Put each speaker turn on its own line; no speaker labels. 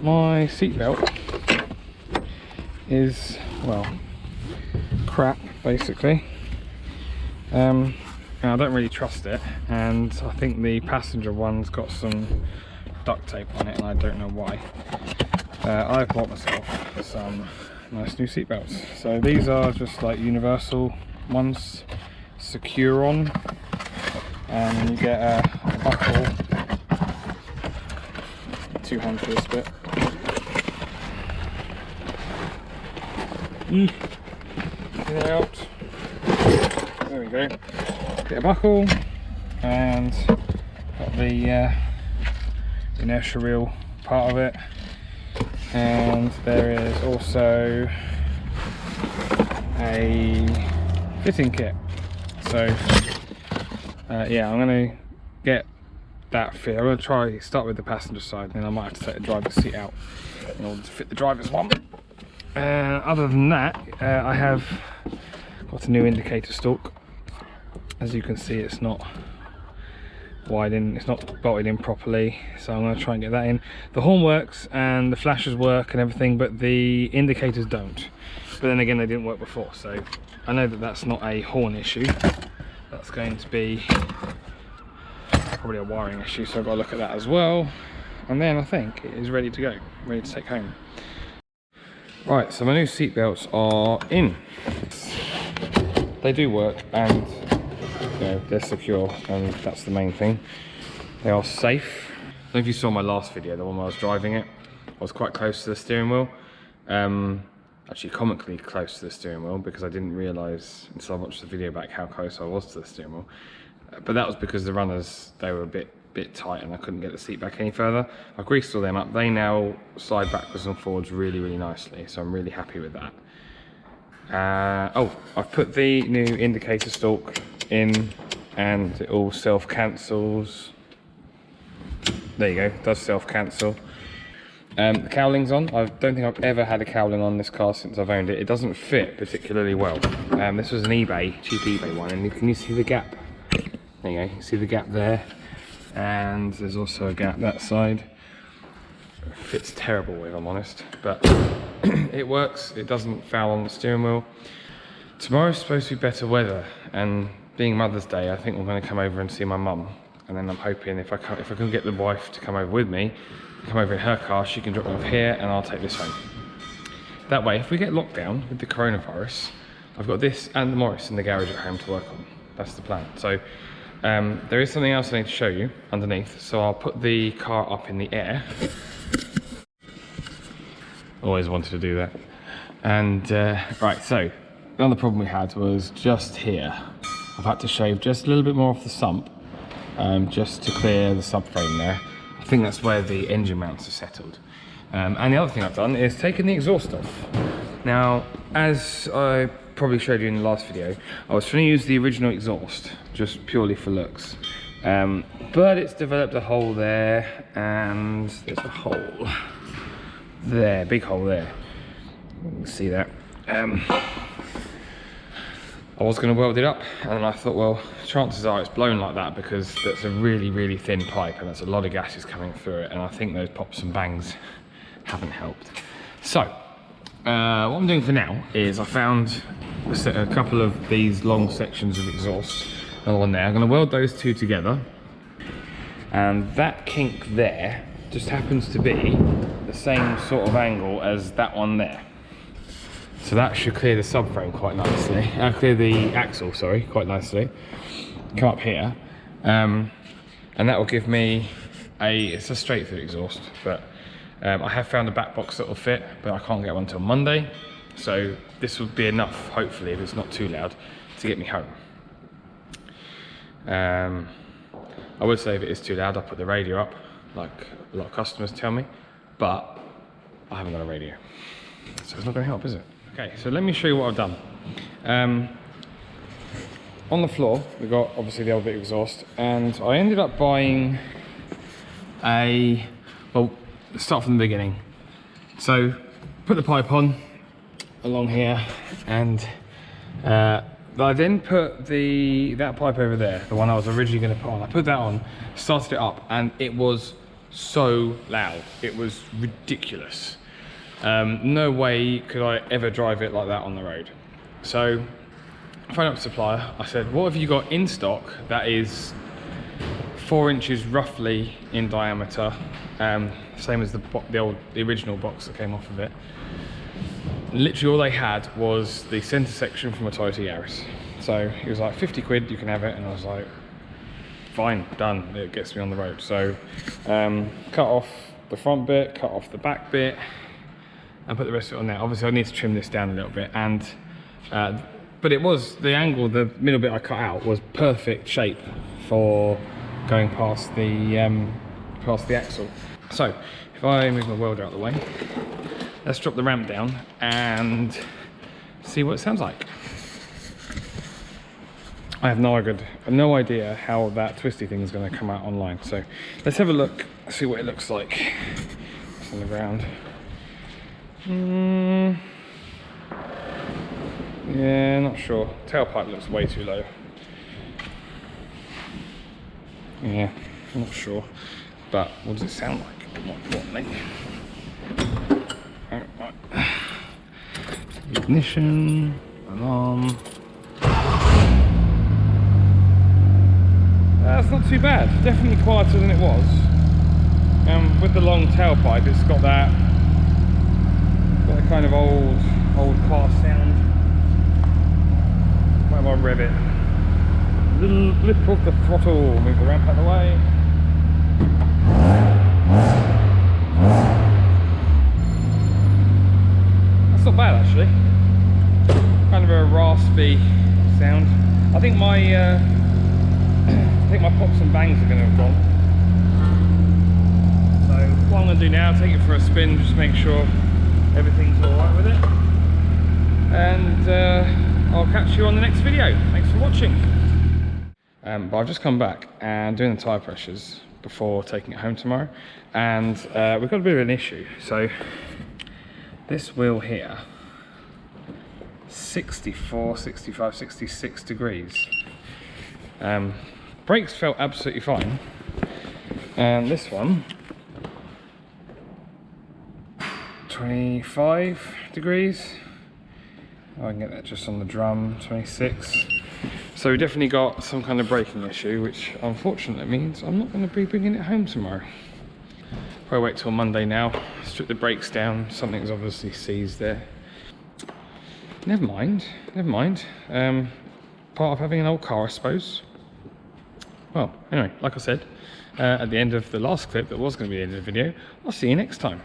my seatbelt is, well, crap basically. I don't really trust it, and I think the passenger one's got some duct tape on it, and I don't know why. I've bought myself some nice new seat belts. So these are just like universal ones, secure on, and you get a buckle, 2 hands for this bit. Get it out. There we go. Get a buckle, and got the inertia reel part of it, and there is also a fitting kit. So yeah, I'm going to get that fit. I'm going to start with the passenger side, and then I might have to take the driver's seat out in order to fit the driver's one. Other than that, I have got a new indicator stalk. As you can see, it's not wide in, it's not bolted in properly, so I'm going to try and get that in. The horn works and the flashes work and everything, but the indicators don't. But then again, they didn't work before, so I know that that's not a horn issue. That's going to be probably a wiring issue, so I've got to look at that as well. And then I think it is ready to go, ready to take home. Right, so my new seat belts are in. They do work, and you know, they're secure, and that's the main thing. They are safe. I don't know if you saw my last video, the one where I was driving it. I was quite close to the steering wheel. Actually comically close to the steering wheel, because I didn't realise until I watched the video back how close I was to the steering wheel. But that was because the runners, they were a bit tight and I couldn't get the seat back any further. I greased all them up. They now slide backwards and forwards really, really nicely, so I'm really happy with that. Oh, I've put the new indicator stalk in, and it all self-cancels. There you go, it does self-cancel. The cowling's on. I don't think I've ever had a cowling on this car since I've owned it. It doesn't fit particularly well. This was an eBay, cheap eBay one, and can you see the gap? There you go, you see the gap there, and there's also a gap that side. It fits terrible, if I'm honest, but it works. It doesn't foul on the steering wheel. Tomorrow's supposed to be better weather, and being Mother's Day, I think we're going to come over and see my mum. And then I'm hoping if I can get the wife to come over with me, come over in her car, she can drop me off here, and I'll take this home. That way, if we get locked down with the coronavirus, I've got this and the Morris in the garage at home to work on. That's the plan. So there is something else I need to show you underneath. So I'll put the car up in the air. Always wanted to do that. And right, so another problem we had was just here. I've had to shave just a little bit more off the sump, just to clear the subframe there. I think that's where the engine mounts are settled. And the other thing I've done is taken the exhaust off. Now, as I probably showed you in the last video, I was trying to use the original exhaust just purely for looks. But it's developed a hole there, and there's a hole there, big hole there. You can see that. I was going to weld it up, and I thought, well, chances are it's blown like that because that's a really, really thin pipe and that's a lot of gases coming through it, and I think those pops and bangs haven't helped. So, what I'm doing for now is I found a couple of these long sections of exhaust along there. I'm going to weld those two together, and that kink there just happens to be the same sort of angle as that one there. So that should clear the subframe quite nicely, clear the axle, sorry, quite nicely. Come up here, and that will give me it's a straight through exhaust, but I have found a back box that will fit, but I can't get one until Monday. So this will be enough, hopefully, if it's not too loud, to get me home. I would say if it is too loud, I'll put the radio up, like a lot of customers tell me, but I haven't got a radio, so it's not going to help, is it? Okay, so let me show you what I've done. On the floor, we've got obviously the old bit of exhaust, and I ended up buying well, let's start from the beginning. So, put the pipe on along here, and I then put that pipe over there, the one I was originally going to put on. I put that on, started it up, and it was so loud. It was ridiculous. No way could I ever drive it like that on the road. So I phoned up the supplier. I said, what have you got in stock that is 4 inches roughly in diameter, same as the original box that came off of it. Literally all they had was the center section from a Toyota Yaris. So he was like, 50 quid, you can have it. And I was like, fine, done, it gets me on the road. So cut off the front bit, cut off the back bit, and put the rest of it on there. Obviously I need to trim this down a little bit, and but it was, the angle, the middle bit I cut out was perfect shape for going past the axle. So if I move my welder out of the way, let's drop the ramp down and see what it sounds like. I have no idea how that twisty thing is going to come out online. So let's have a look, see what it looks like. It's on the ground. Yeah, not sure. Tailpipe looks way too low. Yeah, not sure. But what does it sound like? More importantly. Right. Ignition, alarm. That's not too bad. Definitely quieter than it was. With the long tailpipe, it's got that kind of old car sound. Where I rev it, little blip of the throttle. Move the ramp out of the way. That's not bad actually. Kind of a raspy sound. I think my pops and bangs are going to have gone. So what I'm going to do now, take it for a spin, just make sure everything's alright with it. And I'll catch you on the next video. Thanks for watching. But I've just come back and doing the tyre pressures before taking it home tomorrow. And we've got a bit of an issue. So this wheel here, 64, 65, 66 degrees. Brakes felt absolutely fine, and this one 25 degrees. I can get that just on the drum. 26. So we definitely got some kind of braking issue, which unfortunately means I'm not going to be bringing it home tomorrow. Probably wait till Monday now, strip the brakes down. Something's obviously seized there. Never mind. Part of having an old car, I suppose. Well, anyway, like I said, at the end of the last clip that was going to be the end of the video, I'll see you next time.